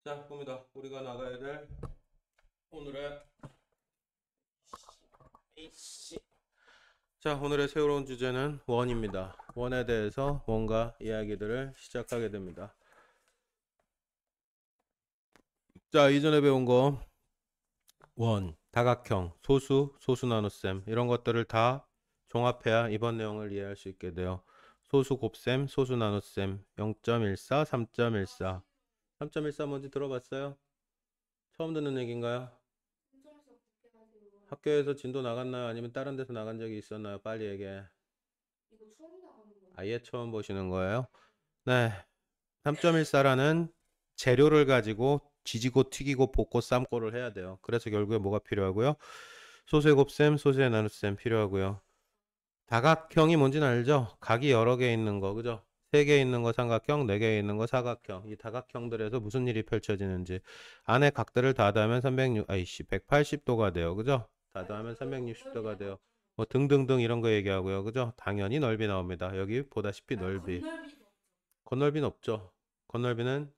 자, 봅니다. 우리가 나가야 될 오늘의 자, 오늘의 새로운 주제는 원입니다. 원에 대해서 뭔가 이야기들을 시작하게 됩니다. 자, 이전에 배운 거 원, 다각형, 소수, 소수 나눗셈 이런 것들을 다 종합해야 이번 내용을 이해할 수 있게 돼요. 소수 곱셈, 소수 나눗셈 0.14, 3.14 3.14 뭔지 들어봤어요? 처음 듣는 얘기인가요? 학교에서 진도 나갔나요? 아니면 다른 데서 나간 적이 있었나요? 빨리 얘기해. 아예 처음 보시는 거예요? 네. 3.14라는 재료를 가지고 지지고 튀기고 볶고 삶고를 해야 돼요. 그래서 결국에 뭐가 필요하고요? 소수의 곱셈, 소수의 나눗셈 필요하고요. 다각형이 뭔지는 알죠? 각이 여러 개 있는 거, 그죠? 3개 있는 거 삼각형, 4개 있는 거 사각형. 이 다각형들에서 무슨 일이 펼쳐지는지. 안에 각들을 다 더하면 180도가 돼요. 그죠? 다 더하면 360도가 돼요. 뭐 등등등 이런 거 얘기하고요. 그죠? 당연히 넓이 나옵니다. 여기 보다시피 넓이. 건널비는 없죠. 건널비는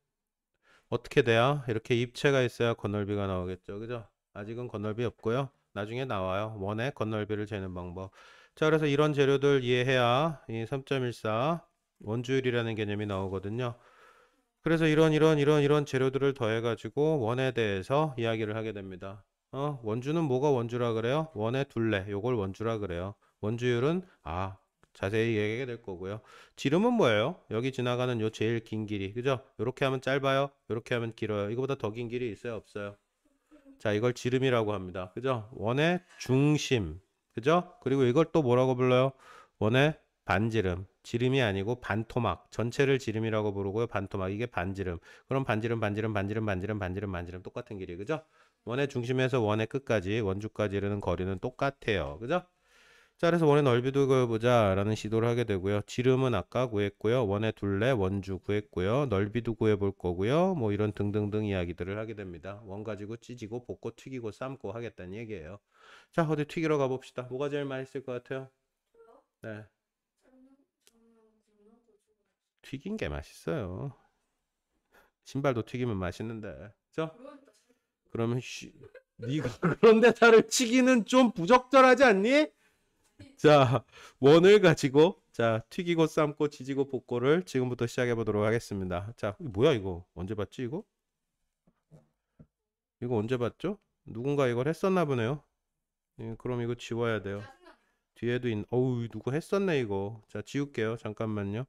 어떻게 돼야? 이렇게 입체가 있어야 건널비가 나오겠죠. 그죠? 아직은 건널비 없고요. 나중에 나와요. 원의 건널비를 재는 방법. 자, 그래서 이런 재료들 이해해야 이 3.14 원주율이라는 개념이 나오거든요. 그래서 이런 재료들을 더해가지고 원에 대해서 이야기를 하게 됩니다. 원주는 뭐가 원주라 그래요? 원의 둘레, 요걸 원주라 그래요. 원주율은 자세히 얘기하게 될 거고요. 지름은 뭐예요? 여기 지나가는 요 제일 긴 길이, 그죠? 요렇게 하면 짧아요, 요렇게 하면 길어요. 이거보다 더 긴 길이 있어요, 없어요? 자, 이걸 지름이라고 합니다. 그죠? 원의 중심, 그죠? 그리고 이걸 또 뭐라고 불러요? 원의 반지름. 지름이 아니고 반토막. 전체를 지름이라고 부르고요. 반토막. 이게 반지름. 그럼 반지름 똑같은 길이, 그죠? 원의 중심에서 원의 끝까지, 원주까지 이르는 거리는 똑같아요. 그죠? 자, 그래서 원의 넓이도 구해보자 라는 시도를 하게 되고요. 지름은 아까 구했고요. 원의 둘레, 원주 구했고요. 넓이도 구해볼 거고요. 뭐 이런 등등등 이야기들을 하게 됩니다. 원 가지고 찢고 볶고 튀기고 삶고 하겠다는 얘기예요. 자, 어디 튀기러 가봅시다. 뭐가 제일 맛있을 것 같아요? 네, 튀긴 게 맛있어요. 신발도 튀기면 맛있는데. 그죠? 그러면 네가 그런 데다를 치기는 좀 부적절하지 않니? 자, 원을 가지고 자, 튀기고 삶고 지지고 볶고를 지금부터 시작해 보도록 하겠습니다. 자, 뭐야 이거? 언제 봤지 이거? 이거 언제 봤죠? 누군가 이걸 했었나 보네요. 그럼 이거 지워야 돼요. 뒤에도 어우, 누구 했었네 이거. 자, 지울게요. 잠깐만요.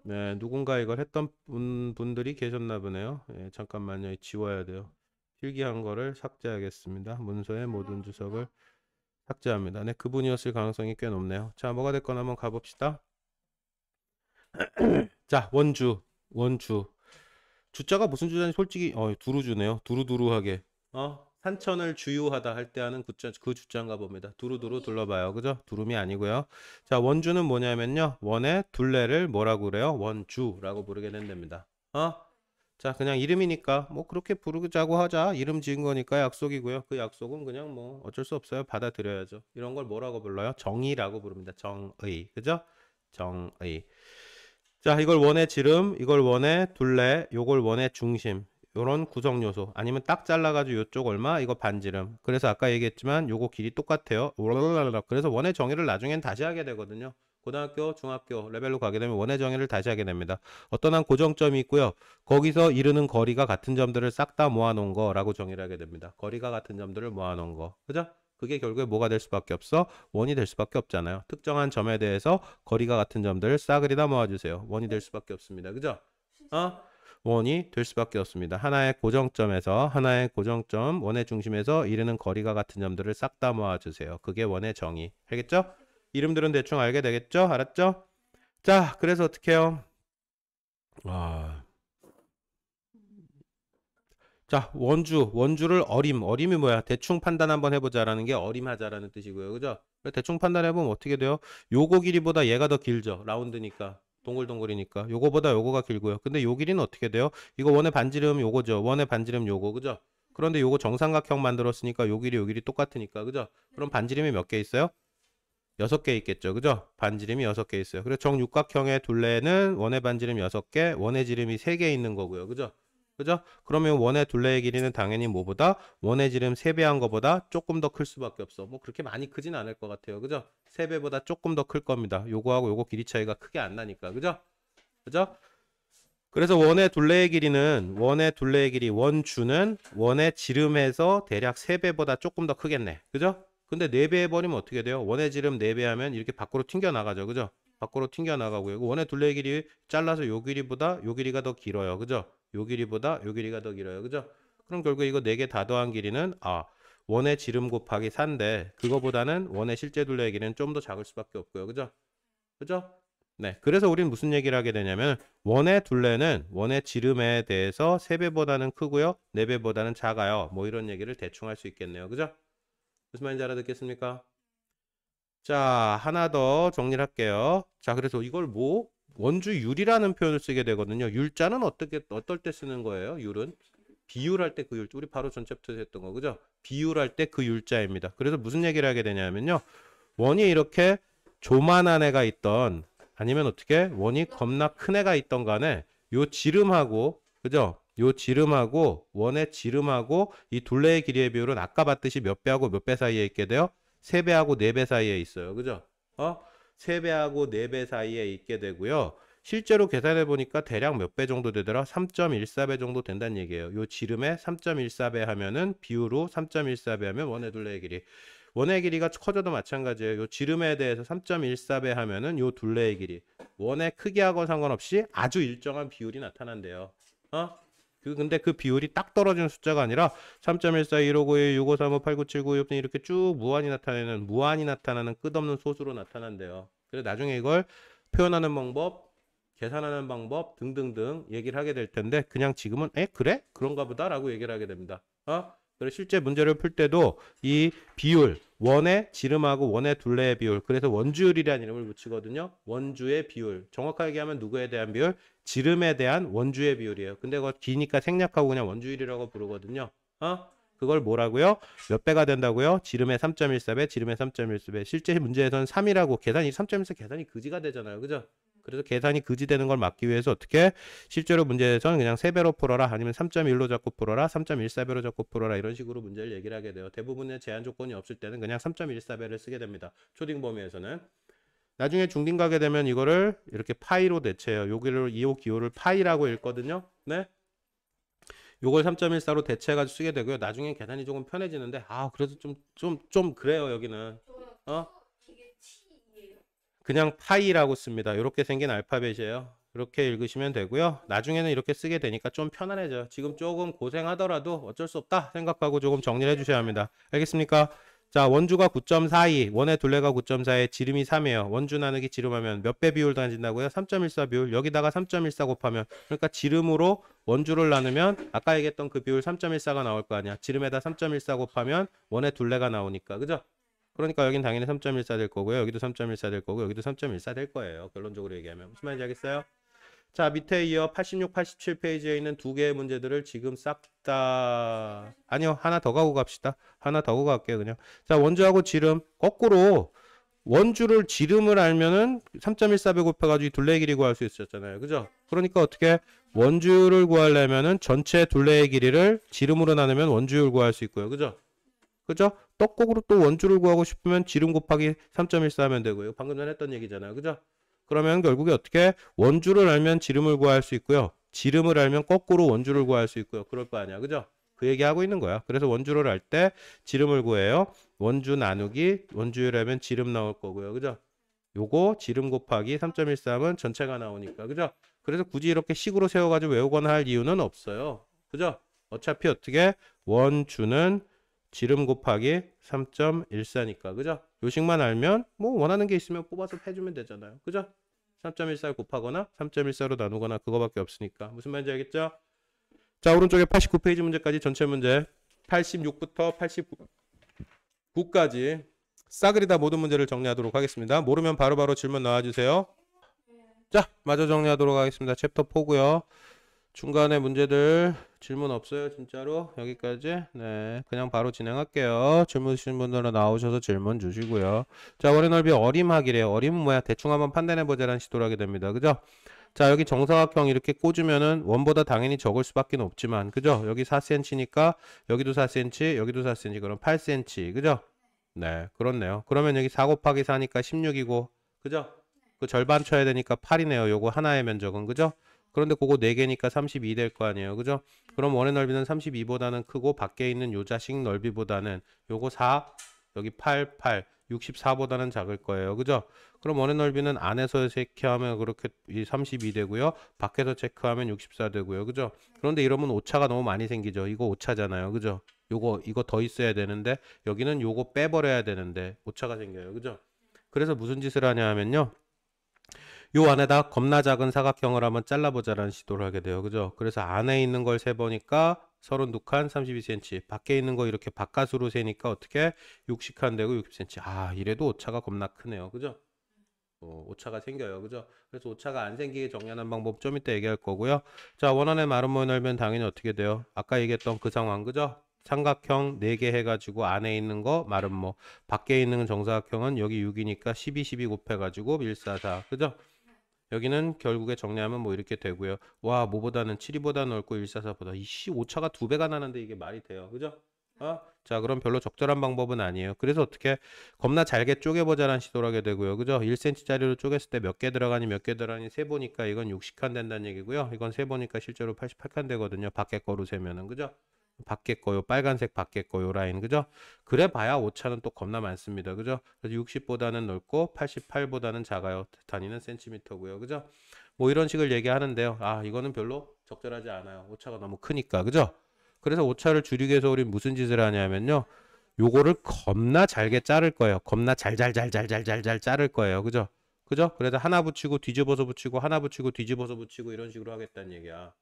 네, 누군가 이걸 했던 분들이 계셨나 보네요. 잠깐만요. 지워야 돼요. 필기한 거를 삭제하겠습니다. 문서의 모든 주석을 삭제합니다. 네, 그분이었을 가능성이 꽤 높네요. 자, 뭐가 됐건 한번 가봅시다. 자, 원주. 주자가 무슨 주자인지 솔직히 두루주네요. 두루두루하게. 산천을 주유하다 할 때 하는 그 주자인가 봅니다. 두루두루 둘러봐요. 그죠? 두rum이 아니고요. 자, 원주는 뭐냐면요. 원의 둘레를 뭐라고 그래요? 원주라고 부르게 된답니다. 자, 그냥 이름이니까 뭐 그렇게 부르자고 하자. 이름 지은 거니까 약속이고요. 그 약속은 그냥 뭐 어쩔 수 없어요. 받아들여야죠. 이런 걸 뭐라고 불러요? 정의라고 부릅니다. 정의. 그죠? 정의. 자, 이걸 원의 지름, 이걸 원의 둘레, 요걸 원의 중심. 요런 구성 요소. 아니면 딱 잘라가지고 요쪽 얼마? 이거 반지름. 그래서 아까 얘기했지만 요거 길이 똑같아요. 그래서 원의 정의를 나중엔 다시 하게 되거든요. 고등학교, 중학교 레벨로 가게 되면 원의 정의를 다시 하게 됩니다. 어떤 한 고정점이 있고요. 거기서 이르는 거리가 같은 점들을 싹 다 모아놓은 거라고 정의를 하게 됩니다. 거리가 같은 점들을 모아놓은 거. 그죠? 그게 결국에 뭐가 될 수밖에 없어? 원이 될 수밖에 없잖아요. 특정한 점에 대해서 거리가 같은 점들을 싸그리다 모아주세요. 원이 될 수밖에 없습니다. 그죠? 원이 될 수밖에 없습니다. 하나의 고정점에서 하나의 고정점 원의 중심에서 이르는 거리가 같은 점들을 싹 다 모아주세요. 그게 원의 정의. 알겠죠? 이름들은 대충 알게 되겠죠? 알았죠? 자, 그래서 어떻게 해요? 자, 원주를 어림이 뭐야? 대충 판단 한번 해보자라는 게 어림하자라는 뜻이고요. 그죠? 대충 판단해보면 어떻게 돼요? 요거 길이보다 얘가 더 길죠. 라운드니까. 동글동글이니까. 요거보다 요거가 길고요. 근데 요 길이는 어떻게 돼요? 이거 원의 반지름 요거죠. 원의 반지름 요거. 그죠? 그런데 요거 정삼각형 만들었으니까 요 길이 똑같으니까. 그죠? 그럼 반지름이 몇 개 있어요? 6개 있겠죠. 그죠? 반지름이 6개 있어요. 그래서 정육각형의 둘레는 원의 반지름 6개, 원의 지름이 3개 있는 거고요. 그죠? 그죠? 그러면 원의 둘레의 길이는 당연히 뭐보다 원의 지름 3배 한 거보다 조금 더 클 수밖에 없어. 뭐 그렇게 많이 크진 않을 것 같아요. 그죠? 3배보다 조금 더 클 겁니다. 요거하고 요거 길이 차이가 크게 안 나니까. 그죠? 그죠? 그래서 원의 둘레의 길이는 원의 둘레의 길이 원주는 원의 지름에서 대략 3배보다 조금 더 크겠네. 그죠? 근데 4배 해버리면 어떻게 돼요? 원의 지름 4배 하면 이렇게 밖으로 튕겨 나가죠. 그죠? 밖으로 튕겨 나가고요. 원의 둘레의 길이 잘라서 요 길이보다 요 길이가 더 길어요. 그죠? 요 길이보다 요 길이가 더 길어요. 그죠? 그럼 결국 이거 4개 다 더한 길이는 원의 지름 곱하기 4인데 그거보다는 원의 실제 둘레의 길이는 좀 더 작을 수밖에 없고요. 그죠? 그죠? 네. 그래서 우리는 무슨 얘기를 하게 되냐면 원의 둘레는 원의 지름에 대해서 3배보다는 크고요. 4배보다는 작아요. 뭐 이런 얘기를 대충 할 수 있겠네요. 그죠? 무슨 말인지 알아듣겠습니까? 자, 하나 더 정리를 할게요. 자, 그래서 이걸 뭐 원주율이라는 표현을 쓰게 되거든요. 율자는 어떨 때 쓰는 거예요? 율은 비율할 때 그 율자. 우리 바로 전 챕터에서 했던 거. 그죠? 비율할 때 그 율자입니다. 그래서 무슨 얘기를 하게 되냐면요. 원이 이렇게 조만한 애가 있던 아니면 어떻게 원이 겁나 큰 애가 있던 간에 요 지름하고 그죠? 요 지름하고 원의 지름하고 이 둘레의 길이의 비율은 아까 봤듯이 몇 배하고 몇 배 사이에 있게 돼요? 3배하고 4배 사이에 있어요. 그죠? 3배하고 4배 사이에 있게 되고요. 실제로 계산해 보니까 대략 몇 배 정도 되더라? 3.14배 정도 된다는 얘기예요. 요 지름에 3.14배 하면은 비율로 3.14배 하면 원의 둘레의 길이. 원의 길이가 커져도 마찬가지예요. 요 지름에 대해서 3.14배 하면은 요 둘레의 길이. 원의 크기하고 상관없이 아주 일정한 비율이 나타난대요. 근데 그 비율이 딱 떨어지는 숫자가 아니라 3.14, 1591, 6535, 8979 이렇게 쭉 무한히 나타나는 끝없는 소수로 나타난대요. 그래서 나중에 이걸 표현하는 방법, 계산하는 방법 등등등 얘기를 하게 될 텐데 그냥 지금은 그래? 그런가 보다라고 얘기를 하게 됩니다. 그래서 실제 문제를 풀 때도 이 비율, 원의 지름하고 원의 둘레의 비율, 그래서 원주율이라는 이름을 붙이거든요. 원주의 비율, 정확하게 얘기하면 누구에 대한 비율? 지름에 대한 원주의 비율이에요. 근데 그거 기니까 생략하고 그냥 원주율이라고 부르거든요. 그걸 뭐라고요? 몇 배가 된다고요? 지름의 3.14배, 지름의 3.14배. 실제 문제에서는 3이라고 계산이 3.14 계산이 그지가 되잖아요. 그죠? 그래서 계산이 그지되는 걸 막기 위해서 어떻게 실제로 문제에서는 그냥 3배로 풀어라 아니면 3.1로 잡고 풀어라 3.14배로 잡고 풀어라 이런 식으로 문제를 얘기를 하게 돼요. 대부분의 제한 조건이 없을 때는 그냥 3.14배를 쓰게 됩니다. 초딩 범위에서는. 나중에 중딩 가게 되면 이거를 이렇게 파이로 대체해요. 여기를 이 기호를 파이라고 읽거든요. 네. 요걸 3.14로 대체해가지고 쓰게 되고요. 나중에 계산이 조금 편해지는데 그래도 좀 그래요. 여기는 그냥 파이라고 씁니다. 이렇게 생긴 알파벳이에요. 이렇게 읽으시면 되고요. 나중에는 이렇게 쓰게 되니까 좀 편안해져요. 지금 조금 고생하더라도 어쩔 수 없다 생각하고 조금 정리를 해주셔야 합니다. 알겠습니까? 자, 원주가 9.42, 원의 둘레가 9.4에 지름이 3이에요. 원주 나누기 지름하면 몇 배 비율 따진다고요? 3.14 비율. 여기다가 3.14 곱하면 그러니까 지름으로 원주를 나누면 아까 얘기했던 그 비율 3.14가 나올 거 아니야. 지름에다 3.14 곱하면 원의 둘레가 나오니까. 그죠? 그러니까 여긴 당연히 3.14 될 거고요. 여기도 3.14 될 거고 여기도 3.14 될 거예요. 결론적으로 얘기하면. 무슨 말인지 알겠어요? 자, 밑에 이어 86, 87페이지에 있는 두 개의 문제들을 지금 싹 다 아니요. 하나 더 가고 갑시다. 하나 더 가고 갈게요. 그냥. 자, 원주하고 지름 거꾸로 원주를 지름을 알면은 3.14배 곱해가지고 둘레의 길이 구할 수 있었잖아요. 그죠? 그러니까 어떻게 원주를 구하려면은 전체 둘레의 길이를 지름으로 나누면 원주율 구할 수 있고요. 그죠? 그죠? 떡국으로 또 원주를 구하고 싶으면 지름 곱하기 3.14 하면 되고요. 방금 전에 했던 얘기잖아요. 그죠? 그러면 결국에 어떻게 원주를 알면 지름을 구할 수 있고요. 지름을 알면 거꾸로 원주를 구할 수 있고요. 그럴 거 아니야. 그죠? 그 얘기하고 있는 거야. 그래서 원주를 알 때 지름을 구해요. 원주 나누기 원주율 하면 지름 나올 거고요. 그죠? 요거 지름 곱하기 3.13은 전체가 나오니까. 그죠? 그래서 굳이 이렇게 식으로 세워가지고 외우거나 할 이유는 없어요. 그죠? 어차피 어떻게 원주는 지름 곱하기 3.14니까. 그죠? 요식만 알면 뭐 원하는 게 있으면 뽑아서 해주면 되잖아요. 그죠? 3.14를 곱하거나 3.14로 나누거나 그거밖에 없으니까. 무슨 말인지 알겠죠? 자, 오른쪽에 89페이지 문제까지 전체 문제 86부터 89까지 싸그리 다 모든 문제를 정리하도록 하겠습니다. 모르면 바로바로 질문 나와주세요. 자, 마저 정리하도록 하겠습니다. 챕터 4고요. 중간에 문제들 질문 없어요, 진짜로? 여기까지? 네, 그냥 바로 진행할게요. 질문 주신 분들은 나오셔서 질문 주시고요. 자, 원의 넓이 어림하기래요. 어림은 뭐야? 대충 한번 판단해보자라는 시도를 하게 됩니다. 그죠? 자, 여기 정사각형 이렇게 꽂으면은 원보다 당연히 적을 수밖에 없지만, 그죠? 여기 4cm니까 여기도 4cm, 여기도 4cm, 그럼 8cm, 그죠? 네, 그렇네요. 그러면 여기 4 곱하기 4니까 16이고, 그죠? 그 절반 쳐야 되니까 8이네요. 요거 하나의 면적은, 그죠? 그런데 그거 4개니까 32 될 거 아니에요. 그죠? 그럼 원의 넓이는 32보다는 크고 밖에 있는 요 자식 넓이보다는 요거 4, 여기 8, 8, 64보다는 작을 거예요. 그죠? 그럼 원의 넓이는 안에서 체크하면 그렇게 32 되고요. 밖에서 체크하면 64 되고요. 그죠? 그런데 이러면 오차가 너무 많이 생기죠. 이거 오차잖아요. 그죠? 이거 더 있어야 되는데 여기는 요거 빼버려야 되는데 오차가 생겨요. 그죠? 그래서 무슨 짓을 하냐 하면요. 요 안에다 겁나 작은 사각형을 한번 잘라보자라는 시도를 하게 돼요. 그죠? 그래서 안에 있는 걸 세보니까 32칸 32cm, 밖에 있는 거 이렇게 바깥으로 세니까 어떻게 60칸 되고 60cm. 아, 이래도 오차가 겁나 크네요. 그죠? 오차가 생겨요. 그죠? 그래서 오차가 안 생기게 정리하는 방법 좀 이따 얘기할 거고요. 자, 원안의 마름모의 넓이는 당연히 어떻게 돼요? 아까 얘기했던 그 상황, 그죠? 삼각형 4개 해가지고 안에 있는 거 마름모, 밖에 있는 정사각형은 여기 6이니까 12, 12 곱해가지고 144, 그죠? 여기는 결국에 정리하면 뭐 이렇게 되고요. 와, 뭐보다는 7이보다 넓고 144보다 이씨 오차가 2배가 나는데 이게 말이 돼요. 그죠? 자, 그럼 별로 적절한 방법은 아니에요. 그래서 어떻게 겁나 잘게 쪼개보자라는 시도를 하게 되고요. 그죠? 1cm짜리로 쪼갰을 때 몇 개 들어가니 몇 개 들어가니 세보니까 이건 60칸 된다는 얘기고요. 이건 세보니까 실제로 88칸 되거든요. 밖에 거로 세면은. 그죠? 밖에 거요. 빨간색 밖에 거요 라인. 그죠? 그래 봐야 오차는 또 겁나 많습니다. 그죠? 그래서 60보다는 넓고 88보다는 작아요. 단위는 센티미터고요. 그죠? 뭐 이런 식을 얘기하는데요. 아, 이거는 별로 적절하지 않아요. 오차가 너무 크니까. 그죠? 그래서 오차를 줄이기 위해서 우리 무슨 짓을 하냐면요. 요거를 겁나 잘게 자를 거예요. 겁나 잘 자를 거예요. 그죠? 그죠? 그래서 하나 붙이고 뒤집어서 붙이고 하나 붙이고 뒤집어서 붙이고 이런 식으로 하겠다는 얘기야.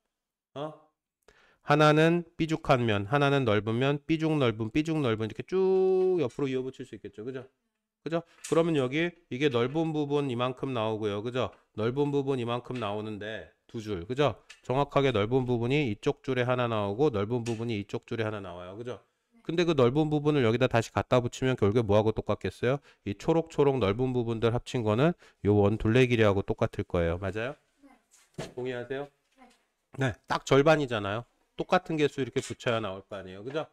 하나는 삐죽한 면, 하나는 넓은 면, 삐죽 넓은 이렇게 쭉 옆으로 이어붙일 수 있겠죠. 그죠? 그죠? 그러면 여기 이게 넓은 부분 이만큼 나오고요. 그죠? 넓은 부분 이만큼 나오는데 두 줄. 그죠? 정확하게 넓은 부분이 이쪽 줄에 하나 나오고 넓은 부분이 이쪽 줄에 하나 나와요. 그죠? 근데 그 넓은 부분을 여기다 다시 갖다 붙이면 결국에 뭐하고 똑같겠어요? 이 초록초록 넓은 부분들 합친 거는 요 원 둘레 길이하고 똑같을 거예요. 맞아요? 동의하세요? 네. 딱 절반이잖아요. 똑같은 개수 이렇게 붙여야 나올 거 아니에요. 그죠?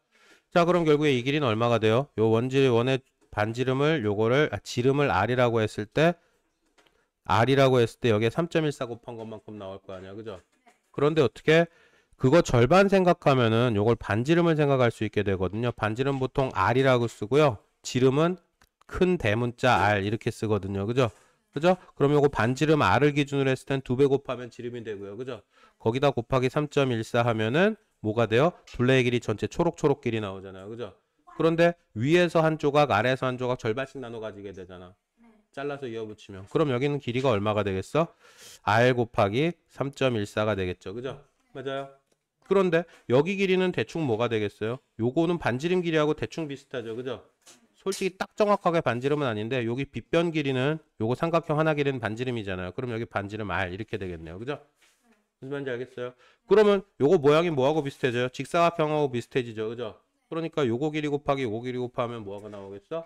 자, 그럼 결국에 이 길이는 얼마가 돼요? 요 원의 반지름을 요거를 지름을 R이라고 했을 때 여기에 3.14 곱한 것만큼 나올 거 아니야. 그죠? 그런데 어떻게 그거 절반 생각하면은 요걸 반지름을 생각할 수 있게 되거든요. 반지름 보통 R이라고 쓰고요. 지름은 큰 대문자 R 이렇게 쓰거든요. 그죠? 그죠? 그럼 요거 반지름 R을 기준으로 했을 땐 2배 곱하면 지름이 되고요. 그죠? 거기다 곱하기 3.14 하면은 뭐가 돼요? 둘레의 길이 전체 초록초록 길이 나오잖아요. 그죠? 그런데 위에서 한 조각, 아래에서 한 조각 절반씩 나눠 가지게 되잖아. 잘라서 이어붙이면. 그럼 여기는 길이가 얼마가 되겠어? R 곱하기 3.14가 되겠죠. 그죠? 맞아요. 그런데 여기 길이는 대충 뭐가 되겠어요? 요거는 반지름 길이하고 대충 비슷하죠. 그죠? 솔직히 딱 정확하게 반지름은 아닌데 여기 빗변 길이는 요거 삼각형 하나 길이는 반지름이잖아요. 그럼 여기 반지름 R 이렇게 되겠네요. 그죠? 무슨 말인지 알겠어요? 그러면 요거 모양이 뭐하고 비슷해져요? 직사각형하고 비슷해지죠. 그죠? 그러니까 요거 길이 곱하기 요거 길이 곱하면 뭐가 나오겠어?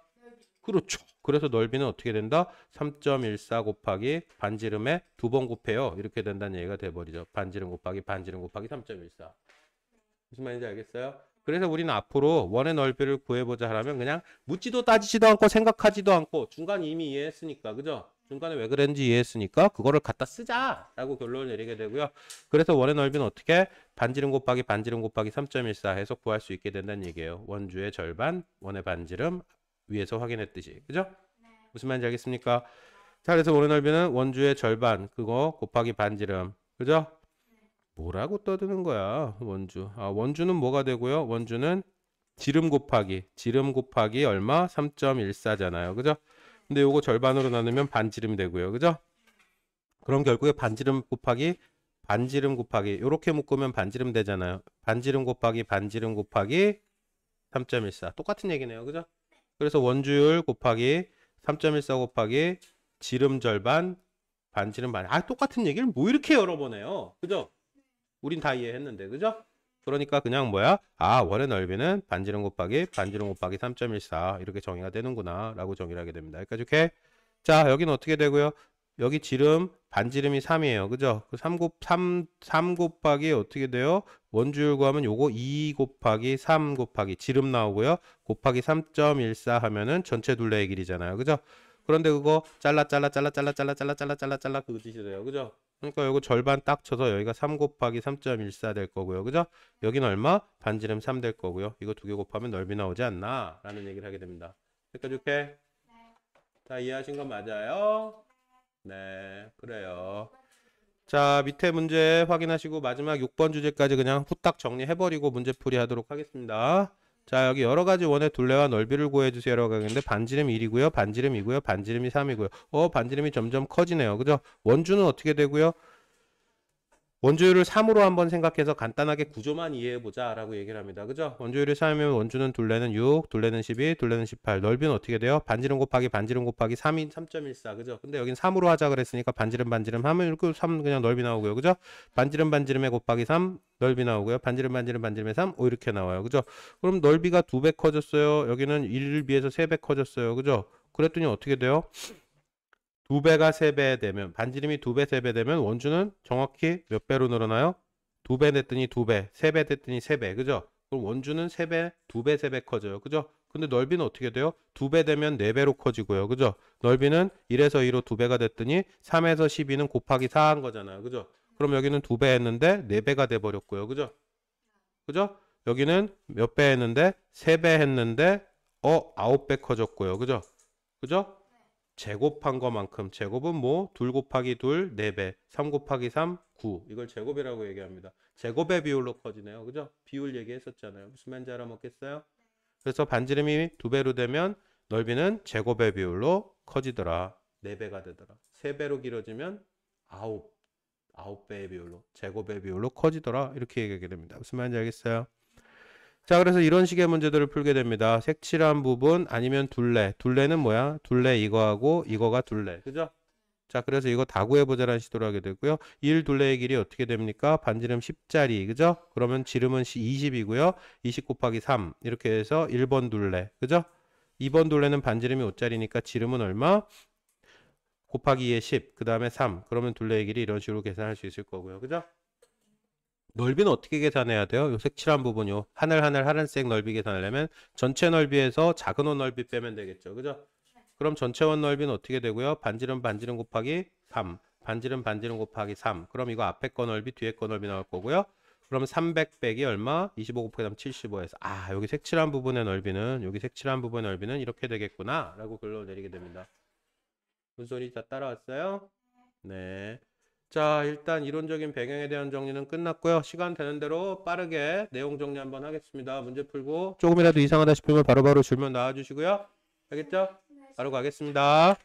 그렇죠. 그래서 넓이는 어떻게 된다? 3.14 곱하기 반지름에 2번 곱해요. 이렇게 된다는 얘기가 돼버리죠. 반지름 곱하기 반지름 곱하기 3.14. 무슨 말인지 알겠어요? 그래서 우리는 앞으로 원의 넓이를 구해보자 하면 그냥 묻지도 따지지도 않고 생각하지도 않고 중간 이미 이해했으니까. 그죠? 중간에 왜 그랬는지 이해했으니까 그거를 갖다 쓰자라고 결론을 내리게 되고요. 그래서 원의 넓이는 어떻게? 반지름 곱하기 반지름 곱하기 3.14 해서 구할 수 있게 된다는 얘기예요. 원주의 절반, 원의 반지름 위에서 확인했듯이. 그죠? 무슨 말인지 알겠습니까? 자, 그래서 원의 넓이는 원주의 절반 그거 곱하기 반지름. 그죠? 뭐라고 떠드는 거야, 원주. 원주는 뭐가 되고요? 원주는 지름 곱하기 얼마? 3.14잖아요. 그죠? 근데 요거 절반으로 나누면 반지름 되고요. 그죠? 그럼 결국에 반지름 곱하기 요렇게 묶으면 반지름 되잖아요. 반지름 곱하기 3.14 똑같은 얘기네요. 그죠? 그래서 원주율 곱하기 3.14 곱하기 지름 절반 반지름 반. 똑같은 얘기를 뭐 이렇게 여러 번 해요. 그죠? 우린 다 이해했는데. 그죠? 그러니까 그냥 뭐야? 아, 원의 넓이는 반지름 곱하기 반지름 곱하기 3.14 이렇게 정의가 되는구나 라고 정의를 하게 됩니다. 여기까지 오케이? 자, 여기는 어떻게 되고요? 여기 지름 반지름이 3이에요. 그죠? 3 곱하기 어떻게 돼요? 원주율 구하면 요거 2 곱하기 3 곱하기 지름 나오고요. 곱하기 3.14 하면은 전체 둘레의 길이잖아요. 그죠? 그런데 그거 잘라 그거 뜻이래요. 그죠? 그러니까 요거 절반 딱 쳐서 여기가 3 곱하기 3.14 될 거고요. 그죠? 여기는 얼마? 반지름 3 될 거고요. 이거 두 개 곱하면 넓이 나오지 않나? 라는 얘기를 하게 됩니다. 여기까지 오케이? 자, 이해하신 건 맞아요? 네, 그래요. 자, 밑에 문제 확인하시고 마지막 6번 주제까지 그냥 후딱 정리해버리고 문제풀이 하도록 하겠습니다. 자, 여기 여러 가지 원의 둘레와 넓이를 구해주세요라고 하겠는데 반지름 1이고요. 반지름 2고요. 반지름이 3이고요. 반지름이 점점 커지네요. 그죠? 원주는 어떻게 되고요? 원주율을 3으로 한번 생각해서 간단하게 구조만 이해해보자 라고 얘기를 합니다. 그죠? 원주율이 3이면 원주는 둘레는 6, 둘레는 12, 둘레는 18. 넓이는 어떻게 돼요? 반지름 곱하기 반지름 곱하기 3인 3.14. 그죠? 근데 여긴 3으로 하자 그랬으니까 반지름 하면 이렇게 3 그냥 넓이 나오고요. 그죠? 반지름에 곱하기 3 넓이 나오고요. 반지름에 3 이렇게 나와요. 그죠? 그럼 넓이가 2배 커졌어요. 여기는 1을 비해서 3배 커졌어요. 그죠? 그랬더니 어떻게 돼요? 2배가 3배 되면 반지름이 2배 3배 되면 원주는 정확히 몇 배로 늘어나요? 2배 됐더니 2배 3배 됐더니 3배 그죠? 그럼 원주는 3배 2배 3배 커져요. 그죠? 근데 넓이는 어떻게 돼요? 2배 되면 4배로 커지고요. 그죠? 넓이는 1에서 2로 2배가 됐더니 3에서 12는 곱하기 4 한 거잖아요. 그죠? 그럼 여기는 2배 했는데 4배가 돼 버렸고요. 그죠? 그죠? 여기는 몇 배 했는데 3배 했는데 9배 커졌고요. 그죠? 그죠? 제곱한 것만큼 제곱은 뭐 2 곱하기 2 4배 3 곱하기 3 9 이걸 제곱이라고 얘기합니다. 제곱의 비율로 커지네요. 그죠? 비율 얘기했었잖아요. 무슨 말인지 알아먹겠어요? 그래서 반지름이 2배로 되면 넓이는 제곱의 비율로 커지더라. 4배가 되더라. 3배로 길어지면 9배의 비율로 제곱의 비율로 커지더라. 이렇게 얘기하게 됩니다. 무슨 말인지 알겠어요? 자, 그래서 이런 식의 문제들을 풀게 됩니다. 색칠한 부분 아니면 둘레. 둘레는 뭐야? 둘레 이거하고 이거가 둘레. 그죠? 자, 그래서 이거 다 구해보자라는 시도를 하게 되고요. 1 둘레의 길이 어떻게 됩니까? 반지름 10짜리. 그죠? 그러면 지름은 20이고요. 20 곱하기 3. 이렇게 해서 1번 둘레. 그죠? 2번 둘레는 반지름이 5짜리니까 지름은 얼마? 곱하기 2에 10. 그 다음에 3. 그러면 둘레의 길이 이런 식으로 계산할 수 있을 거고요. 그죠? 넓이는 어떻게 계산해야 돼요? 요 색칠한 부분 요 하늘색 넓이 계산하려면 전체 넓이에서 작은 원 넓이 빼면 되겠죠. 그죠? 그럼 전체 원 넓이는 어떻게 되고요? 반지름 곱하기 3. 반지름 곱하기 3. 그럼 이거 앞에 거 넓이 뒤에 거 넓이 나올 거고요. 그럼 300 빼기 얼마? 25 곱하기 3 75에서 여기 색칠한 부분의 넓이는 이렇게 되겠구나 라고 결론을 내리게 됩니다. 무슨 소리 다 따라왔어요? 네. 자, 일단 이론적인 배경에 대한 정리는 끝났고요. 시간 되는 대로 빠르게 내용 정리 한번 하겠습니다. 문제 풀고 조금이라도 이상하다 싶으면 바로바로 질문 나와주시고요. 알겠죠? 바로 가겠습니다.